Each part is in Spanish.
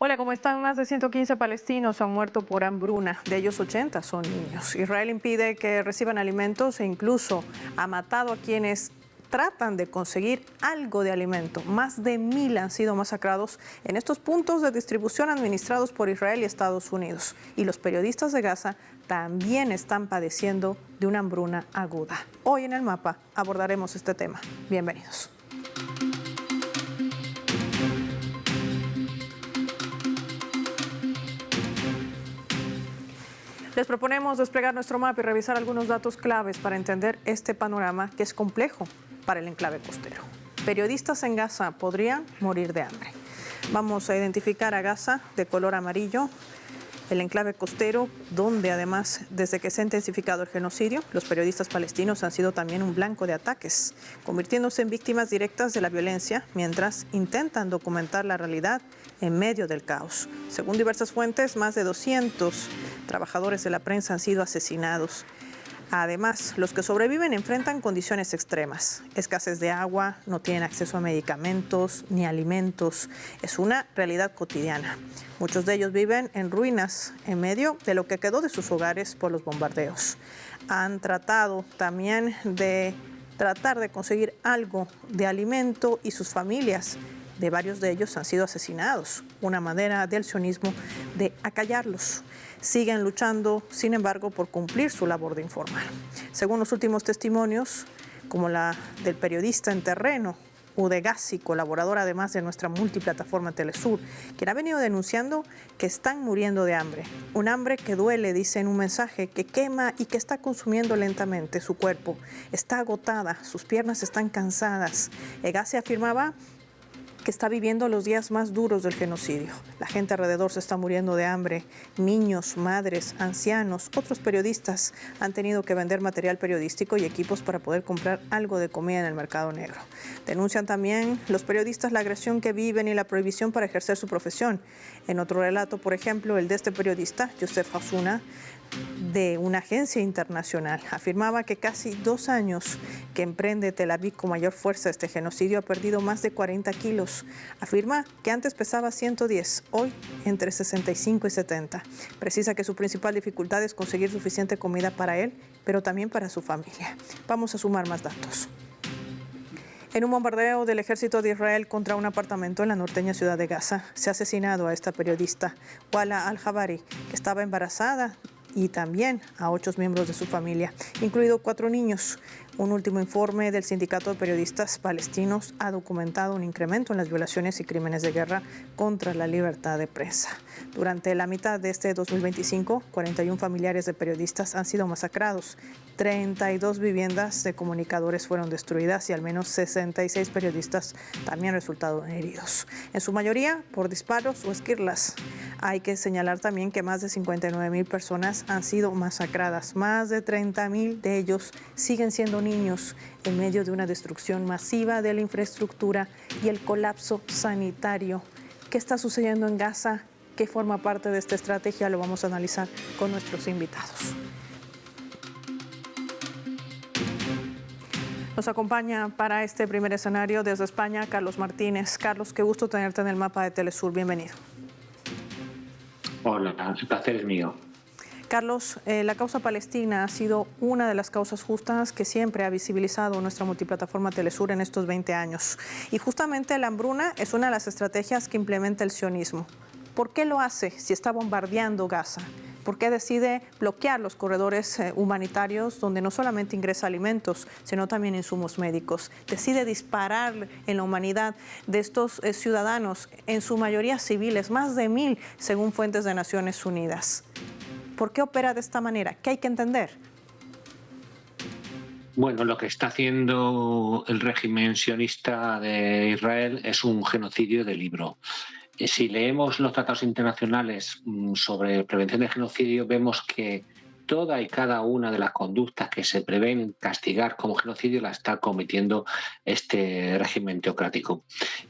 Hola, ¿cómo están? Más de 115 palestinos han muerto por hambruna, de ellos 80 son niños. Israel impide que reciban alimentos e incluso ha matado a quienes tratan de conseguir algo de alimento. Más de 1.000 han sido masacrados en estos puntos de distribución administrados por Israel y Estados Unidos. Y los periodistas de Gaza también están padeciendo de una hambruna aguda. Hoy en El Mapa abordaremos este tema. Bienvenidos. Les proponemos desplegar nuestro mapa y revisar algunos datos claves para entender este panorama que es complejo para el enclave costero. Periodistas en Gaza podrían morir de hambre. Vamos a identificar a Gaza de color amarillo, el enclave costero, donde además, desde que se ha intensificado el genocidio, los periodistas palestinos han sido también un blanco de ataques, convirtiéndose en víctimas directas de la violencia mientras intentan documentar la realidad en medio del caos. Según diversas fuentes, más de 200 trabajadores de la prensa han sido asesinados. Además, los que sobreviven enfrentan condiciones extremas, escasez de agua, no tienen acceso a medicamentos ni alimentos. Es una realidad cotidiana. Muchos de ellos viven en ruinas en medio de lo que quedó de sus hogares por los bombardeos. Han tratado también de conseguir algo de alimento y sus familias de varios de ellos han sido asesinados, una manera del sionismo de acallarlos. Siguen luchando, sin embargo, por cumplir su labor de informar. Según los últimos testimonios, como la del periodista en terreno, Udegasi, colaborador además de nuestra multiplataforma Telesur, quien ha venido denunciando que están muriendo de hambre. Un hambre que duele, dice en un mensaje, que quema y que está consumiendo lentamente su cuerpo. Está agotada, sus piernas están cansadas. Udegasi afirmaba que está viviendo los días más duros del genocidio. La gente alrededor se está muriendo de hambre. Niños, madres, ancianos, otros periodistas han tenido que vender material periodístico y equipos para poder comprar algo de comida en el mercado negro. Denuncian también los periodistas la agresión que viven y la prohibición para ejercer su profesión. En otro relato, por ejemplo, el de este periodista, Yosef Hasuna, de una agencia internacional, afirmaba que casi 2 años que emprende Tel Aviv con mayor fuerza este genocidio ha perdido más de 40 kilos. Afirma que antes pesaba 110, hoy entre 65 y 70. Precisa que su principal dificultad es conseguir suficiente comida para él, pero también para su familia. Vamos a sumar más datos. En un bombardeo del ejército de Israel contra un apartamento en la norteña ciudad de Gaza, se ha asesinado a esta periodista, Wala Al-Jabari, que estaba embarazada, y también a 8 miembros de su familia, incluidos 4 niños. Un último informe del Sindicato de Periodistas Palestinos ha documentado un incremento en las violaciones y crímenes de guerra contra la libertad de prensa. Durante la mitad de este 2025, 41 familiares de periodistas han sido masacrados, 32 viviendas de comunicadores fueron destruidas y al menos 66 periodistas también resultaron heridos, en su mayoría por disparos o esquirlas. Hay que señalar también que más de 59.000 personas han sido masacradas, más de 30.000 de ellos siguen siendo niños en medio de una destrucción masiva de la infraestructura y el colapso sanitario. ¿Qué está sucediendo en Gaza? ¿Qué forma parte de esta estrategia? Lo vamos a analizar con nuestros invitados. Nos acompaña para este primer escenario desde España Carlos Martínez. Carlos, qué gusto tenerte en el mapa de Telesur. Bienvenido. Hola, el placer es mío. Carlos, la causa palestina ha sido una de las causas justas que siempre ha visibilizado nuestra multiplataforma Telesur en estos 20 años. Y justamente la hambruna es una de las estrategias que implementa el sionismo. ¿Por qué lo hace si está bombardeando Gaza? ¿Por qué decide bloquear los corredores humanitarios donde no solamente ingresa alimentos, sino también insumos médicos? Decide disparar en la humanidad de estos ciudadanos, en su mayoría civiles, más de 1.000 según fuentes de Naciones Unidas. ¿Por qué opera de esta manera? ¿Qué hay que entender? Bueno, lo que está haciendo el régimen sionista de Israel es un genocidio de libro. Si leemos los tratados internacionales sobre prevención de genocidio, vemos que toda y cada una de las conductas que se prevén castigar como genocidio la está cometiendo este régimen teocrático.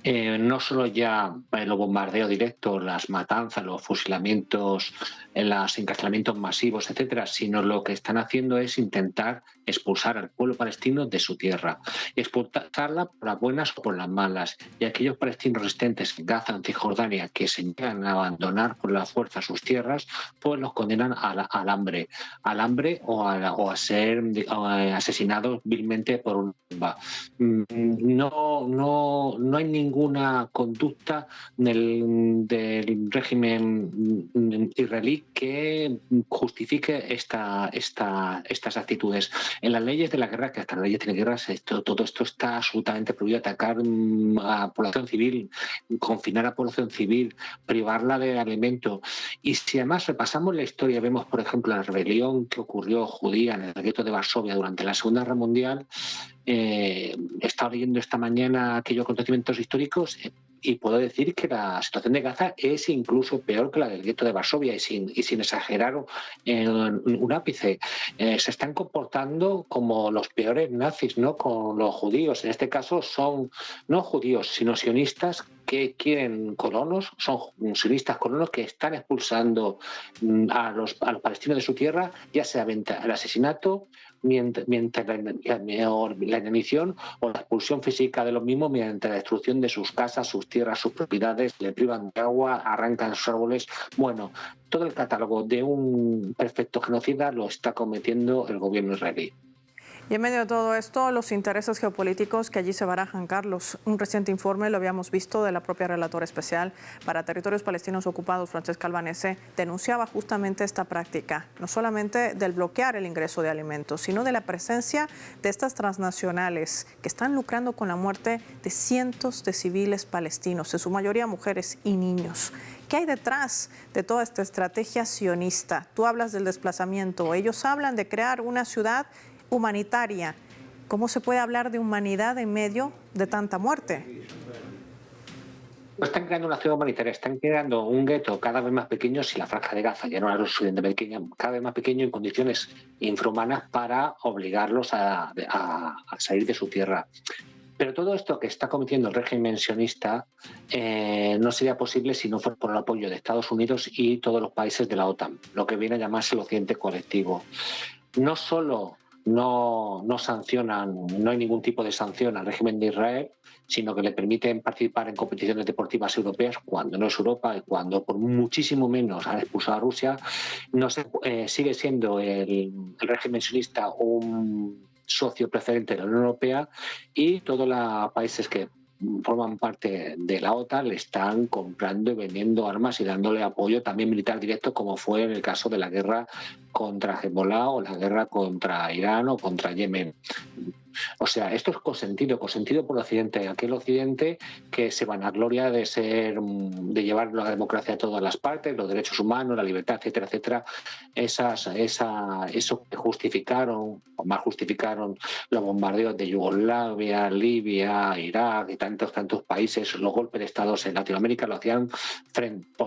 No solo ya los bombardeos directos, las matanzas, los fusilamientos, los encarcelamientos masivos, etcétera, sino lo que están haciendo es intentar expulsar al pueblo palestino de su tierra, y expulsarla por las buenas o por las malas. Y aquellos palestinos resistentes en Gaza, en Cisjordania, que se niegan a abandonar por la fuerza sus tierras, pues los condenan al hambre o a ser asesinados vilmente por una bomba. No hay ninguna conducta del régimen israelí que justifique estas actitudes. En las leyes de la guerra, que hasta las leyes de la guerra, todo esto está absolutamente prohibido: atacar a población civil, confinar a población civil, privarla de alimento. Y si además repasamos la historia, vemos, por ejemplo, la rebelión que ocurrió judía en el gueto de Varsovia durante la Segunda Guerra Mundial. He estado leyendo esta mañana aquellos acontecimientos históricos y puedo decir que la situación de Gaza es incluso peor que la del gueto de Varsovia, y sin exagerar en un ápice. Se están comportando como los peores nazis, ¿no?, con los judíos. En este caso son no judíos, sino sionistas que quieren colonos, son sionistas colonos que están expulsando a los palestinos de su tierra, ya sea el asesinato, mientras la inanición o la expulsión física de los mismos mediante la destrucción de sus casas, sus tierras, sus propiedades, le privan de agua, arrancan sus árboles. Bueno, todo el catálogo de un perfecto genocida lo está cometiendo el gobierno israelí. Y en medio de todo esto, los intereses geopolíticos que allí se barajan, Carlos. Un reciente informe, lo habíamos visto, de la propia relatora especial para territorios palestinos ocupados, Francesca Albanese, denunciaba justamente esta práctica, no solamente del bloquear el ingreso de alimentos, sino de la presencia de estas transnacionales que están lucrando con la muerte de cientos de civiles palestinos, en su mayoría mujeres y niños. ¿Qué hay detrás de toda esta estrategia sionista? Tú hablas del desplazamiento, ellos hablan de crear una ciudad humanitaria. ¿Cómo se puede hablar de humanidad en medio de tanta muerte? No están creando una ciudad humanitaria, están creando un gueto cada vez más pequeño. Si la franja de Gaza ya no era lo suficiente pequeña, cada vez más pequeño, en condiciones infrahumanas, para obligarlos a salir de su tierra. Pero todo esto que está cometiendo el régimen sionista no sería posible si no fuera por el apoyo de Estados Unidos y todos los países de la OTAN, lo que viene a llamarse el occidente colectivo. No solo no sancionan, no hay ningún tipo de sanción al régimen de Israel, sino que le permiten participar en competiciones deportivas europeas cuando no es Europa, y cuando por muchísimo menos han expulsado a Rusia. Sigue siendo el régimen sionista un socio preferente de la Unión Europea, y todos los países que forman parte de la OTAN le están comprando y vendiendo armas y dándole apoyo también militar directo, como fue en el caso de la guerra contra Hezbollah o la guerra contra Irán o contra Yemen. O sea, esto es consentido por el Occidente, aquel Occidente que se vanagloria de llevar la democracia a todas las partes, los derechos humanos, la libertad, etcétera, etcétera. Eso que justificaron, o más justificaron, los bombardeos de Yugoslavia, Libia, Irak y tantos países, los golpes de estados en Latinoamérica, lo hacían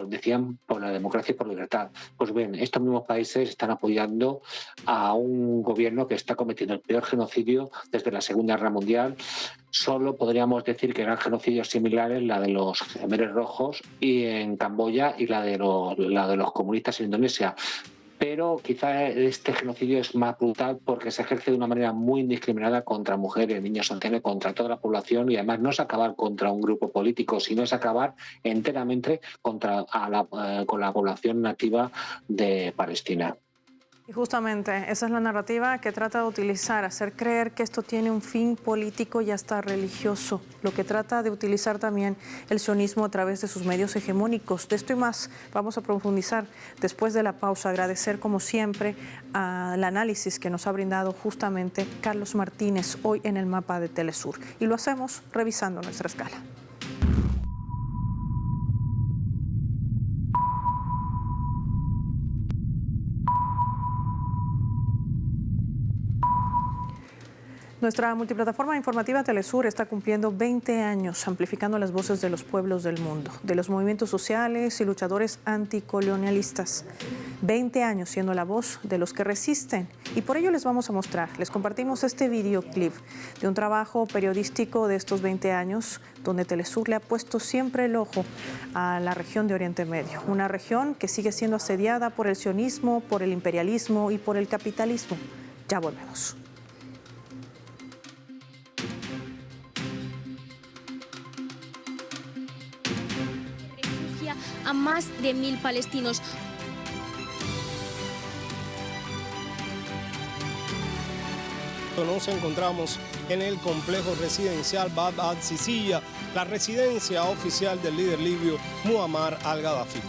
decían por la democracia y por la libertad. Pues bien, estos mismos países están apoyando a un gobierno que está cometiendo el peor genocidio desde la Segunda Guerra Mundial. Solo podríamos decir que eran genocidios similares la de los Khmeres rojos y en Camboya, y la de los comunistas en Indonesia. Pero quizá este genocidio es más brutal porque se ejerce de una manera muy indiscriminada contra mujeres, niños, ancianos, contra toda la población, y además no es acabar contra un grupo político, sino es acabar enteramente con la población nativa de Palestina. Y justamente esa es la narrativa que trata de utilizar, hacer creer que esto tiene un fin político y hasta religioso, lo que trata de utilizar también el sionismo a través de sus medios hegemónicos. De esto y más vamos a profundizar después de la pausa. Agradecer como siempre al análisis que nos ha brindado justamente Carlos Martínez hoy en el mapa de Telesur, y lo hacemos revisando nuestra escala. Nuestra multiplataforma informativa Telesur está cumpliendo 20 años amplificando las voces de los pueblos del mundo, de los movimientos sociales y luchadores anticolonialistas. 20 años siendo la voz de los que resisten, y por ello les vamos a mostrar, les compartimos este videoclip de un trabajo periodístico de estos 20 años donde Telesur le ha puesto siempre el ojo a la región de Oriente Medio, una región que sigue siendo asediada por el sionismo, por el imperialismo y por el capitalismo. Ya volvemos. A más de 1000 palestinos. Nos encontramos en el complejo residencial Bab al-Sisiya, la residencia oficial del líder libio Muammar al-Gaddafi.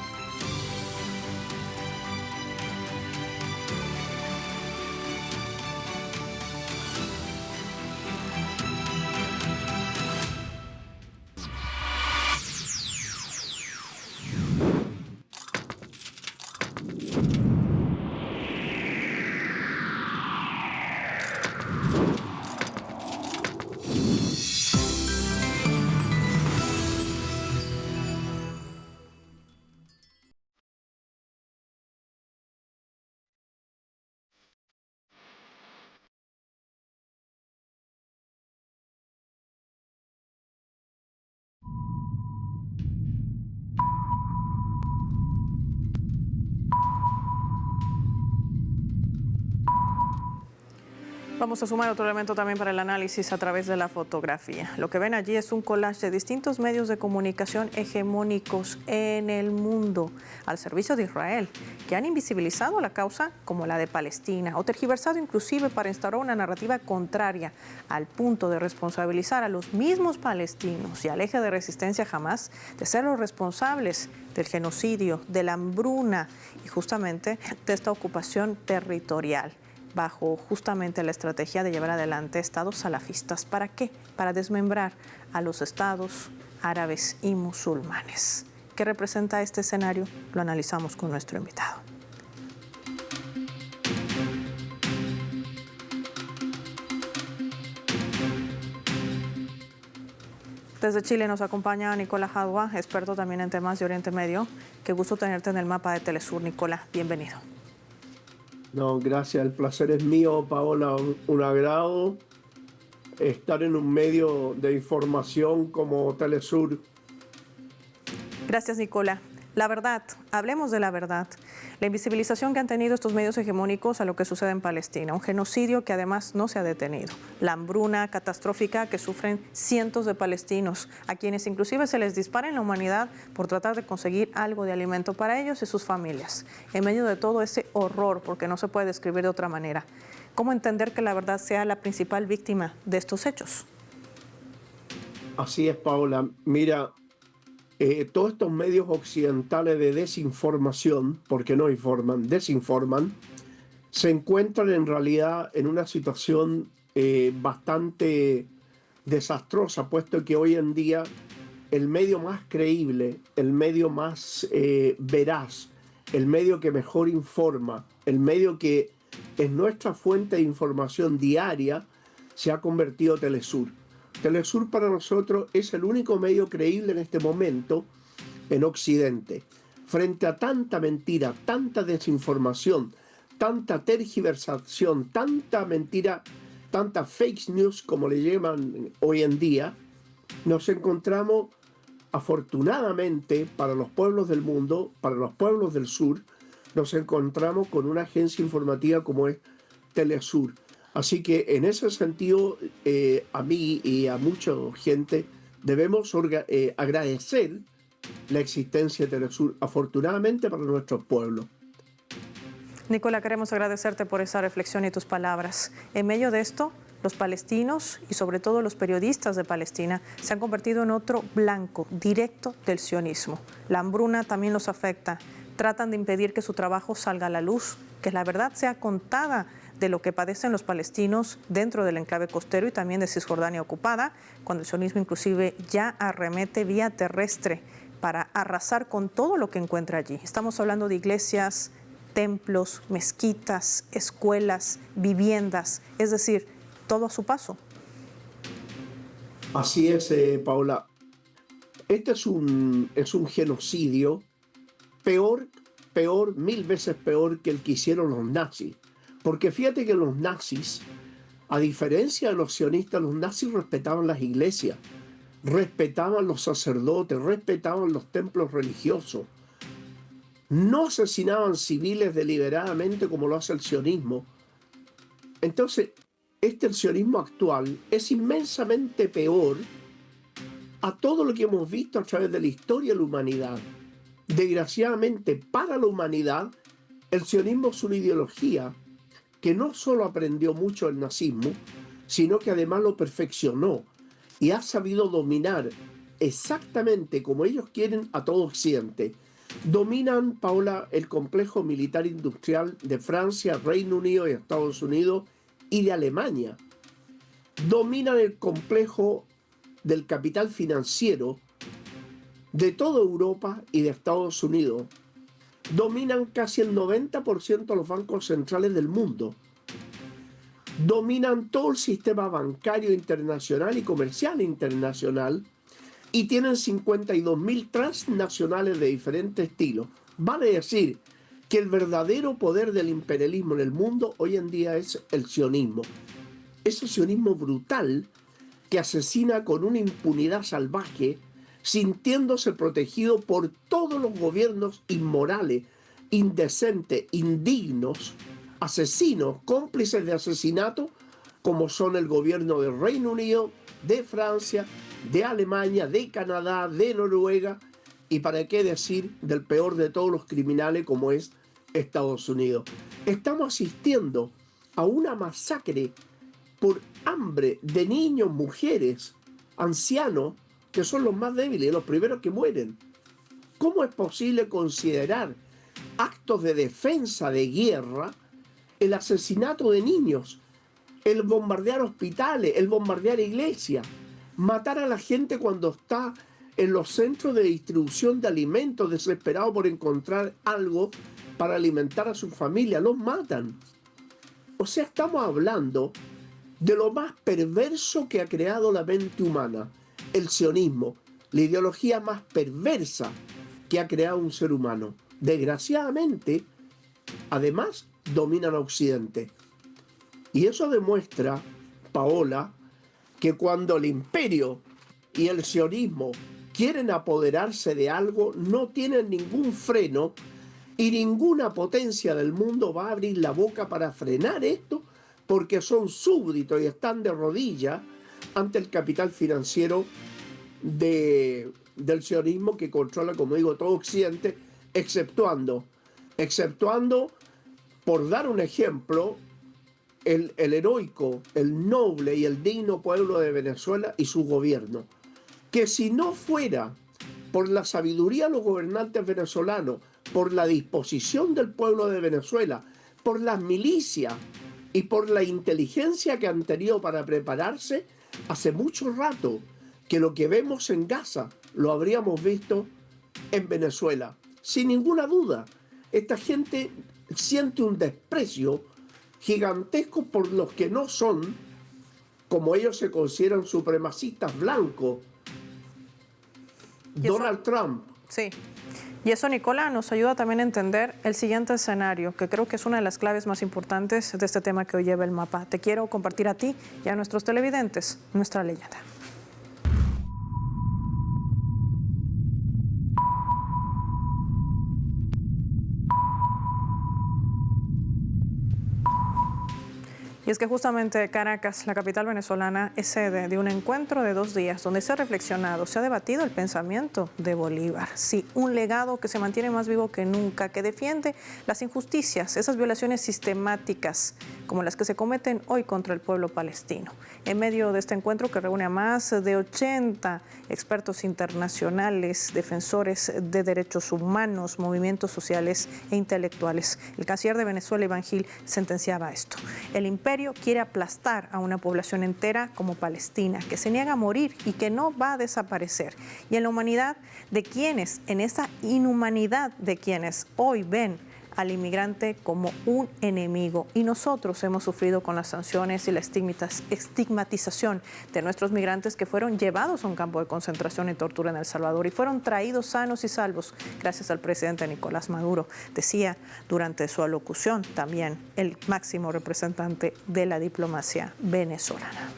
Vamos a sumar otro elemento también para el análisis a través de la fotografía. Lo que ven allí es un collage de distintos medios de comunicación hegemónicos en el mundo al servicio de Israel, que han invisibilizado la causa como la de Palestina o tergiversado inclusive para instaurar una narrativa contraria al punto de responsabilizar a los mismos palestinos y al eje de resistencia Hamás de ser los responsables del genocidio, de la hambruna y justamente de esta ocupación territorial, bajo justamente la estrategia de llevar adelante estados salafistas. ¿Para qué? Para desmembrar a los estados árabes y musulmanes. ¿Qué representa este escenario? Lo analizamos con nuestro invitado. Desde Chile nos acompaña Nicolás Jadua, experto también en temas de Oriente Medio. Qué gusto tenerte en el mapa de Telesur, Nicolás. Bienvenido. No, gracias. El placer es mío, Paola. Un agrado estar en un medio de información como Telesur. Gracias, Nicolás. La verdad, hablemos de la verdad. La invisibilización que han tenido estos medios hegemónicos a lo que sucede en Palestina. Un genocidio que además no se ha detenido. La hambruna catastrófica que sufren cientos de palestinos, a quienes inclusive se les dispara en la humanidad por tratar de conseguir algo de alimento para ellos y sus familias. En medio de todo ese horror, porque no se puede describir de otra manera. ¿Cómo entender que la verdad sea la principal víctima de estos hechos? Así es, Paola. Mira, todos estos medios occidentales de desinformación, porque no informan, desinforman, se encuentran en realidad en una situación bastante desastrosa, puesto que hoy en día el medio más creíble, el medio más veraz, el medio que mejor informa, el medio que es nuestra fuente de información diaria, se ha convertido en Telesur. Telesur para nosotros es el único medio creíble en este momento en Occidente. Frente a tanta mentira, tanta desinformación, tanta tergiversación, tanta mentira, tanta fake news, como le llaman hoy en día, nos encontramos, afortunadamente para los pueblos del mundo, para los pueblos del sur, nos encontramos con una agencia informativa como es Telesur. Así que en ese sentido, a mí y a mucha gente debemos agradecer la existencia de Telesur, afortunadamente para nuestros pueblos. Nicolás, queremos agradecerte por esa reflexión y tus palabras. En medio de esto, los palestinos y sobre todo los periodistas de Palestina se han convertido en otro blanco directo del sionismo. La hambruna también los afecta. Tratan de impedir que su trabajo salga a la luz, que la verdad sea contada de lo que padecen los palestinos dentro del enclave costero y también de Cisjordania ocupada, cuando el sionismo inclusive ya arremete vía terrestre para arrasar con todo lo que encuentra allí. Estamos hablando de iglesias, templos, mezquitas, escuelas, viviendas, es decir, todo a su paso. Así es, Paula. Este es un genocidio peor, mil veces peor que el que hicieron los nazis. Porque fíjate que los nazis, a diferencia de los sionistas, los nazis respetaban las iglesias, respetaban los sacerdotes, respetaban los templos religiosos. No asesinaban civiles deliberadamente como lo hace el sionismo. Entonces, el sionismo actual es inmensamente peor a todo lo que hemos visto a través de la historia de la humanidad. Desgraciadamente, para la humanidad, el sionismo es una ideología que no solo aprendió mucho el nazismo, sino que además lo perfeccionó y ha sabido dominar exactamente como ellos quieren a todo Occidente. Dominan, Paula, el complejo militar industrial de Francia, Reino Unido y Estados Unidos y de Alemania. Dominan el complejo del capital financiero de toda Europa y de Estados Unidos. Dominan casi el 90% de los bancos centrales del mundo. Dominan todo el sistema bancario internacional y comercial internacional y tienen 52.000 transnacionales de diferentes estilos. Vale decir que el verdadero poder del imperialismo en el mundo hoy en día es el sionismo. Ese sionismo brutal que asesina con una impunidad salvaje, sintiéndose protegido por todos los gobiernos inmorales, indecentes, indignos, asesinos, cómplices de asesinato, como son el gobierno del Reino Unido, de Francia, de Alemania, de Canadá, de Noruega, y para qué decir del peor de todos los criminales como es Estados Unidos. Estamos asistiendo a una masacre por hambre de niños, mujeres, ancianos, que son los más débiles, los primeros que mueren. ¿Cómo es posible considerar actos de defensa de guerra el asesinato de niños, el bombardear hospitales, el bombardear iglesias, matar a la gente cuando está en los centros de distribución de alimentos desesperado por encontrar algo para alimentar a su familia? Los matan. O sea, estamos hablando de lo más perverso que ha creado la mente humana, el sionismo, la ideología más perversa que ha creado un ser humano. Desgraciadamente, además, dominan a Occidente. Y eso demuestra, Paola, que cuando el imperio y el sionismo quieren apoderarse de algo, no tienen ningún freno y ninguna potencia del mundo va a abrir la boca para frenar esto, porque son súbditos y están de rodillas ante el capital financiero del sionismo que controla, como digo, todo Occidente, exceptuando, por dar un ejemplo, el heroico, el noble y el digno pueblo de Venezuela y su gobierno, que si no fuera por la sabiduría de los gobernantes venezolanos, por la disposición del pueblo de Venezuela, por las milicias y por la inteligencia que han tenido para prepararse, hace mucho rato que lo que vemos en Gaza lo habríamos visto en Venezuela. Sin ninguna duda, esta gente siente un desprecio gigantesco por los que no son, como ellos se consideran, supremacistas blancos. Donald Trump. Sí. Y eso, Nicola, nos ayuda también a entender el siguiente escenario, que creo que es una de las claves más importantes de este tema que hoy lleva el mapa. Te quiero compartir a ti y a nuestros televidentes nuestra leyenda. Y es que justamente Caracas, la capital venezolana, es sede de un encuentro de 2 días donde se ha reflexionado, se ha debatido el pensamiento de Bolívar. Sí, un legado que se mantiene más vivo que nunca, que defiende las injusticias, esas violaciones sistemáticas como las que se cometen hoy contra el pueblo palestino. En medio de este encuentro que reúne a más de 80 expertos internacionales, defensores de derechos humanos, movimientos sociales e intelectuales, el canciller de Venezuela, Iván Gil, sentenciaba esto: el imperio quiere aplastar a una población entera como Palestina, que se niega a morir y que no va a desaparecer. Y en la humanidad de quienes, en esa inhumanidad de quienes hoy ven al inmigrante como un enemigo y nosotros hemos sufrido con las sanciones y la estigmatización de nuestros migrantes que fueron llevados a un campo de concentración y tortura en El Salvador y fueron traídos sanos y salvos gracias al presidente Nicolás Maduro, decía durante su alocución también el máximo representante de la diplomacia venezolana.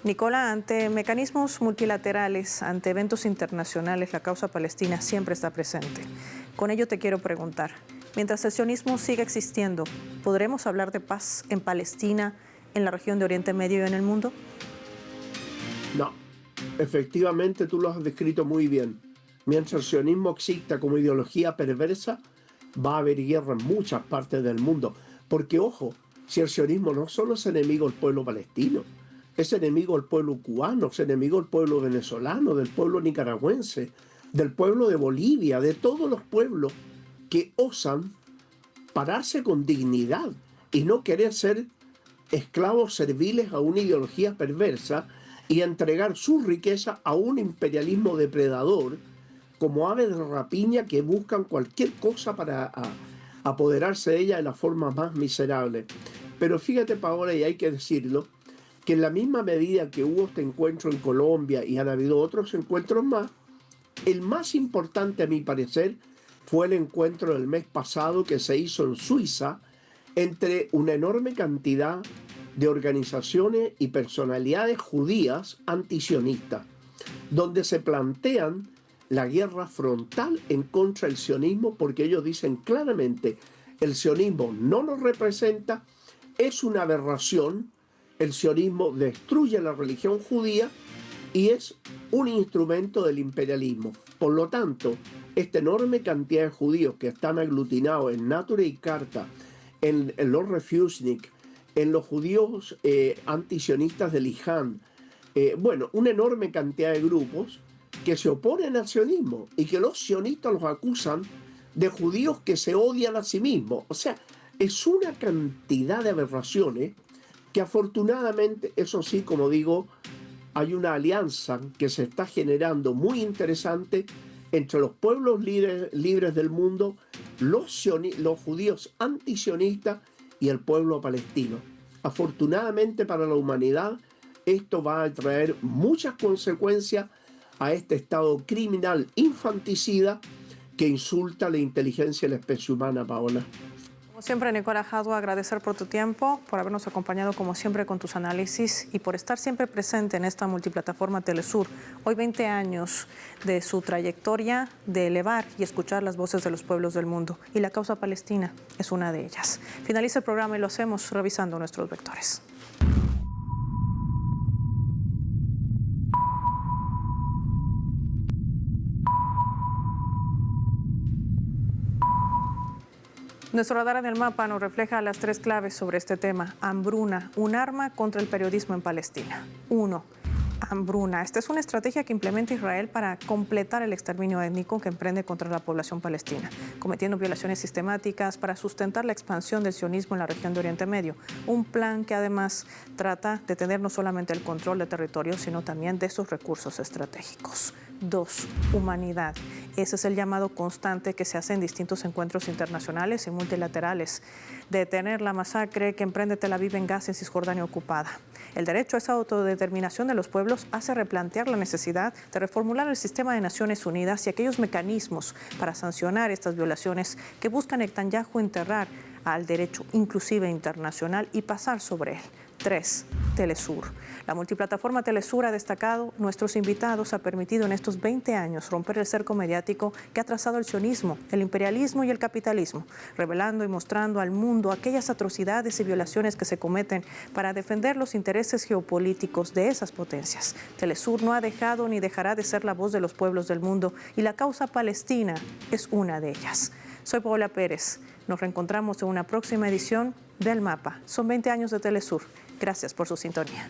Nicola, ante mecanismos multilaterales, ante eventos internacionales, la causa palestina siempre está presente. Con ello te quiero preguntar, mientras el sionismo siga existiendo, ¿podremos hablar de paz en Palestina, en la región de Oriente Medio y en el mundo? No, efectivamente tú lo has descrito muy bien. Mientras el sionismo exista como ideología perversa, va a haber guerra en muchas partes del mundo. Porque, ojo, si el sionismo no solo es enemigo del pueblo palestino, es enemigo del pueblo cubano, es enemigo del pueblo venezolano, del pueblo nicaragüense, del pueblo de Bolivia, de todos los pueblos que osan pararse con dignidad y no querer ser esclavos serviles a una ideología perversa y entregar su riqueza a un imperialismo depredador como aves de rapiña que buscan cualquier cosa para apoderarse de ella de la forma más miserable. Pero fíjate, Paola, y hay que decirlo, que en la misma medida que hubo este encuentro en Colombia y han habido otros encuentros más, el más importante a mi parecer fue el encuentro del mes pasado que se hizo en Suiza entre una enorme cantidad de organizaciones y personalidades judías antisionistas, donde se plantean la guerra frontal en contra del sionismo, porque ellos dicen claramente, el sionismo no nos representa, es una aberración, el sionismo destruye la religión judía y es un instrumento del imperialismo. Por lo tanto, esta enorme cantidad de judíos que están aglutinados en Nature y Carta, en los Refusnik, en los judíos antisionistas de Liján, bueno, una enorme cantidad de grupos que se oponen al sionismo y que los sionistas los acusan de judíos que se odian a sí mismos. O sea, es una cantidad de aberraciones que afortunadamente, eso sí, como digo, hay una alianza que se está generando muy interesante entre los pueblos libres del mundo, los judíos antisionistas y el pueblo palestino. Afortunadamente para la humanidad, esto va a traer muchas consecuencias a este estado criminal infanticida que insulta la inteligencia de la especie humana, Paola. Como siempre, Nicola Hadwa, agradecer por tu tiempo, por habernos acompañado como siempre con tus análisis y por estar siempre presente en esta multiplataforma Telesur. Hoy 20 años de su trayectoria de elevar y escuchar las voces de los pueblos del mundo. Y la causa palestina es una de ellas. Finaliza el programa y lo hacemos revisando nuestros vectores. Nuestro radar en el mapa nos refleja las tres claves sobre este tema. Hambruna, un arma contra el periodismo en Palestina. 1. Hambruna. Esta es una estrategia que implementa Israel para completar el exterminio étnico que emprende contra la población palestina, cometiendo violaciones sistemáticas para sustentar la expansión del sionismo en la región de Oriente Medio. Un plan que además trata de tener no solamente el control de territorio, sino también de sus recursos estratégicos. 2. Humanidad. Ese es el llamado constante que se hace en distintos encuentros internacionales y multilaterales. Detener la masacre que emprende Tel Aviv en Gaza y Cisjordania ocupada. El derecho a esa autodeterminación de los pueblos hace replantear la necesidad de reformular el sistema de Naciones Unidas y aquellos mecanismos para sancionar estas violaciones que buscan Netanyahu enterrar al derecho inclusive internacional y pasar sobre él. 3. Telesur. La multiplataforma Telesur ha destacado nuestros invitados, ha permitido en estos 20 años romper el cerco mediático que ha trazado el sionismo, el imperialismo y el capitalismo, revelando y mostrando al mundo aquellas atrocidades y violaciones que se cometen para defender los intereses geopolíticos de esas potencias. Telesur no ha dejado ni dejará de ser la voz de los pueblos del mundo y la causa palestina es una de ellas. Soy Paola Pérez. Nos reencontramos en una próxima edición del Mapa. Son 20 años de Telesur. Gracias por su sintonía.